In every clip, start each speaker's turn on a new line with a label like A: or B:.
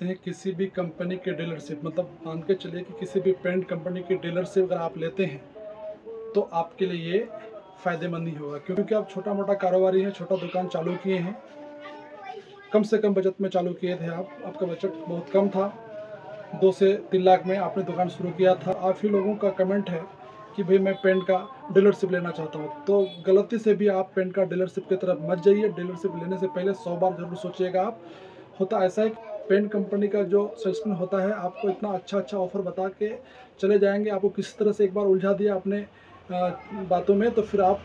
A: हैं किसी भी कंपनी के डीलरशिप, मतलब मान के चलिए कि किसी भी पेंट कंपनी की डीलरशिप अगर आप लेते हैं तो आपके लिए ये फ़ायदेमंद ही होगा, क्योंकि आप छोटा मोटा कारोबारी हैं, छोटा दुकान चालू किए हैं, कम से कम बजट में चालू किए थे आप, आपका बजट बहुत कम था, 2 से 3 लाख में आपने दुकान शुरू किया था। आप ही लोगों का कमेंट है कि भाई मैं पेंट का डीलरशिप लेना चाहता हूँ, तो गलती से भी आप पेंट का डीलरशिप की तरफ मत जाइए। डीलरशिप लेने से पहले 100 बार ज़रूर सोचिएगा आप। होता ऐसा है कि पेंट कंपनी का जो सेल्समैन होता है आपको इतना अच्छा ऑफ़र बता के चले जाएंगे, आपको किसी तरह से एक बार उलझा दिया अपने बातों में, तो फिर आप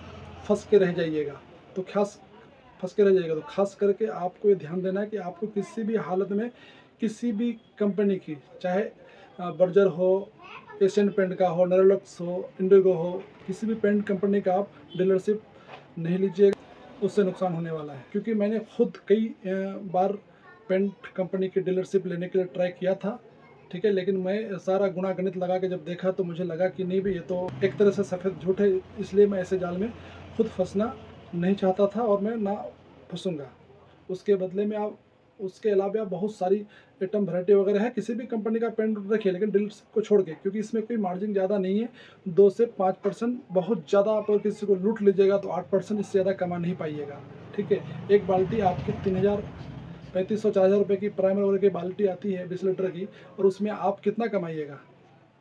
A: फंस के रह जाइएगा। तो खास करके आपको ये ध्यान देना है कि आपको किसी भी हालत में किसी भी कंपनी की, चाहे बर्जर हो, एशियन पेंट का हो, नेरोलैक्स हो, इंडिगो हो, किसी भी पेंट कंपनी का आप डीलरशिप नहीं लीजिएगा, उससे नुकसान होने वाला है। क्योंकि मैंने खुद कई बार पेंट कंपनी की डीलरशिप लेने के लिए ट्राई किया था, ठीक है, लेकिन मैं सारा गुणा गणित लगा के जब देखा तो मुझे लगा कि नहीं भाई, ये तो एक तरह से सफ़ेद झूठ है, इसलिए मैं ऐसे जाल में खुद फंसना नहीं चाहता था और मैं ना फंसूंगा। उसके बदले में आप, उसके अलावा बहुत सारी आइटम वैरायटी वगैरह है, किसी भी कंपनी का पेंट रखिए, लेकिन डीलरशिप को छोड़ के, क्योंकि इसमें कोई मार्जिन ज़्यादा नहीं है। 2 से 5% बहुत ज़्यादा, आप अगर किसी को लूट लीजिएगा तो 8% इससे ज़्यादा कमा नहीं पाइएगा, ठीक है। एक बाल्टी आपकी 3000 3500 4000 रुपये की प्राइमर वगैरह की बाल्टी आती है 20 लीटर की, और उसमें आप कितना कमाइएगा,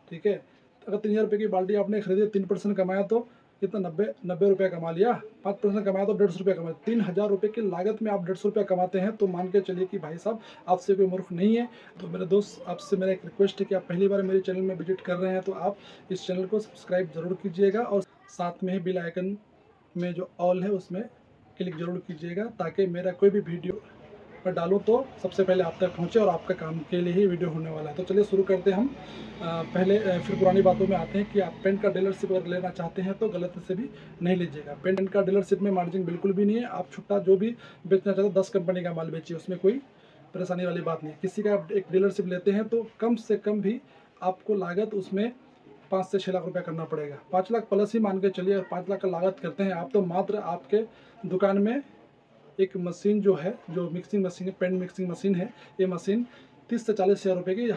A: ठीक है। तो अगर 3000 रुपये की बाल्टी आपने खरीदी, 3% कमाया तो कितना, 90 रुपये कमा लिया। 5% कमाया तो 150 रुपये कमाया। 3000 रुपये की लागत में आप 150 रुपये कमाते हैं, तो मान के चलिए कि भाई साहब आपसे कोई मूर्ख नहीं है। तो मेरे दोस्त, आपसे मेरा एक रिक्वेस्ट है कि आप पहली बार मेरे चैनल में विजिट कर रहे हैं तो आप इस चैनल को सब्सक्राइब ज़रूर कीजिएगा, और साथ में ही बेल आइकन में जो ऑल है उसमें क्लिक ज़रूर कीजिएगा, ताकि मेरा कोई भी वीडियो मैं डालूँ तो सबसे पहले आप तक पहुँचे, और आपका काम के लिए ही वीडियो होने वाला है। तो चलिए शुरू करते हैं हम। पहले फिर पुरानी बातों में आते हैं कि आप पेंट का डीलरशिप अगर लेना चाहते हैं तो गलत से भी नहीं लीजिएगा। पेंट का डीलरशिप में मार्जिन बिल्कुल भी नहीं है। आप छुट्टा जो भी बेचना चाहते हैं, 10 कंपनी का माल बेचिए, उसमें कोई परेशानी वाली बात नहीं है। किसी का एक डीलरशिप लेते हैं तो कम से कम भी आपको लागत उसमें 5 से 6 लाख रुपया करना पड़ेगा। 5 लाख प्लस ही मान के चलिए, अगर 5 लाख का लागत करते हैं आप, तो मात्र आपके दुकान में एक मशीन जो है, जो मिक्सिंग मशीन है, पेंट मिक्सिंग मशीन है, ये मशीन 30 से 40 हज़ार रुपये की,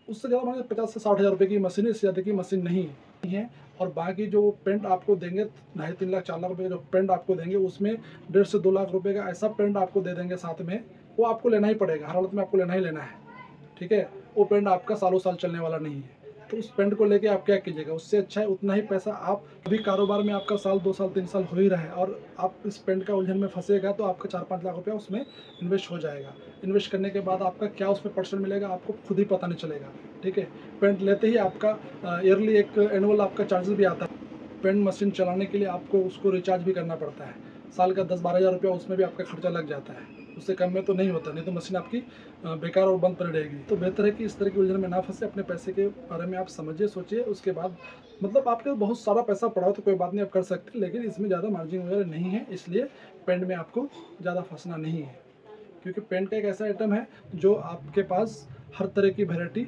A: उससे ज़्यादा मान 50 से 60 हज़ार रुपये की मशीन है, इससे ज़्यादा की मशीन नहीं है। और बाकी जो पेंट आपको देंगे, 2.5-3 लाख 4 लाख रुपये का जो पेंट आपको देंगे, उसमें 1.5 से 2 लाख रुपये का ऐसा पेंट आपको दे देंगे साथ में, वो आपको लेना ही पड़ेगा, हर हालत में आपको लेना ही लेना है, ठीक है। वो पेंट आपका सालों साल चलने वाला नहीं है, तो उस पेंट को लेके आप क्या कीजिएगा। उससे अच्छा है उतना ही पैसा आप, अभी कारोबार में आपका साल 2 साल 3 साल हो ही रहा है, और आप इस पेंट का उलझन में फंसेगा तो आपका 4-5 लाख रुपया उसमें इन्वेस्ट हो जाएगा। इन्वेस्ट करने के बाद आपका क्या उसमें परसेंट मिलेगा आपको खुद ही पता नहीं चलेगा, ठीक है। पेंट लेते ही आपका ईयरली एक एनुअल आपका चार्जेस भी आता है। पेंट मशीन चलाने के लिए आपको उसको रिचार्ज भी करना पड़ता है, साल का 10-12 हज़ार रुपया उसमें भी आपका खर्चा लग जाता है। उससे कम में तो नहीं होता, नहीं तो मशीन आपकी बेकार और बंद पड़ी रहेगी। तो बेहतर है कि इस तरह की उलझन में ना फंसे, अपने पैसे के बारे में आप समझिए, सोचिए, उसके बाद मतलब आपके बहुत सारा पैसा पड़ा हो तो कोई बात नहीं, आप कर सकते हैं, लेकिन इसमें ज़्यादा मार्जिन वगैरह नहीं है, इसलिए पेंट में आपको ज़्यादा फंसना नहीं है। क्योंकि पेंट का एक ऐसा आइटम है जो आपके पास हर तरह की वैरायटी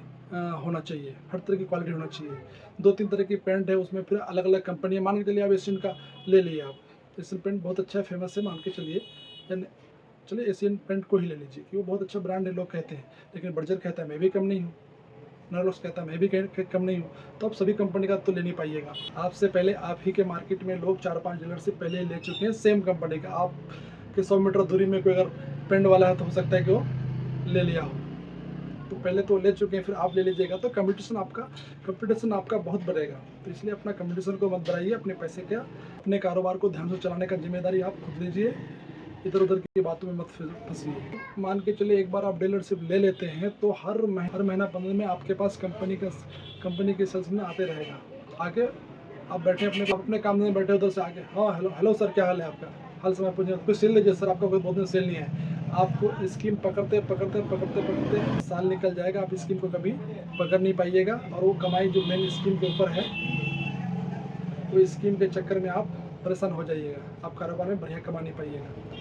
A: होना चाहिए, हर तरह की क्वालिटी होना चाहिए। 2-3 तरह की पेंट है उसमें, फिर अलग अलग कंपनी है। मान के चलिए आप एशियन का ले लिए, आप एशियन पेंट बहुत अच्छा है, फेमस है, मान के चलिए, चलिए एशियन पेंट को ही ले लीजिए कि वो बहुत अच्छा ब्रांड है, लोग कहते हैं। लेकिन बर्जर कहता है मैं भी कम नहीं हूँ, नॉरलॉक्स कहता है मैं भी कम नहीं हूँ, तो आप सभी कंपनी का तो ले नहीं पाइएगा। आपसे पहले आप ही के मार्केट में लोग 4-5 डीलरशिप पहले ले चुके हैं सेम कंपनी का। आपके 100 मीटर दूरी में कोई अगर पेंट वाला है तो हो सकता है कि वो ले लिया हो, तो पहले तो ले चुके हैं, फिर आप ले लीजिएगा तो कंपटीशन आपका बहुत बढ़ेगा। तो इसलिए अपना कंपटीशन को मत बढ़ाइए, अपने पैसे का, अपने कारोबार को ध्यान से चलाने का जिम्मेदारी आप खुद लीजिए, इधर उधर की बातों में मत फंसिए। मान के चलिए एक बार आप डीलरशिप ले लेते हैं तो हर महीना 15 में आपके पास कंपनी के सेल्समैन आते रहेगा। आगे आप बैठे अपने काम में बैठे, उधर से आके हाँ हेलो हेलो सर क्या हाल है आपका, हाल समय पूछे, कोई सेल लीजिए सर, आपका कोई बहुत दिन सेल नहीं है। आपको स्कीम पकड़ते साल निकल जाएगा, आप स्कीम को कभी पकड़ नहीं पाइएगा, और वो कमाई जो मेन स्कीम के ऊपर है, वो स्कीम के चक्कर में आप परेशान हो जाइएगा, आप कारोबार में बढ़िया कमा नहीं पाइएगा।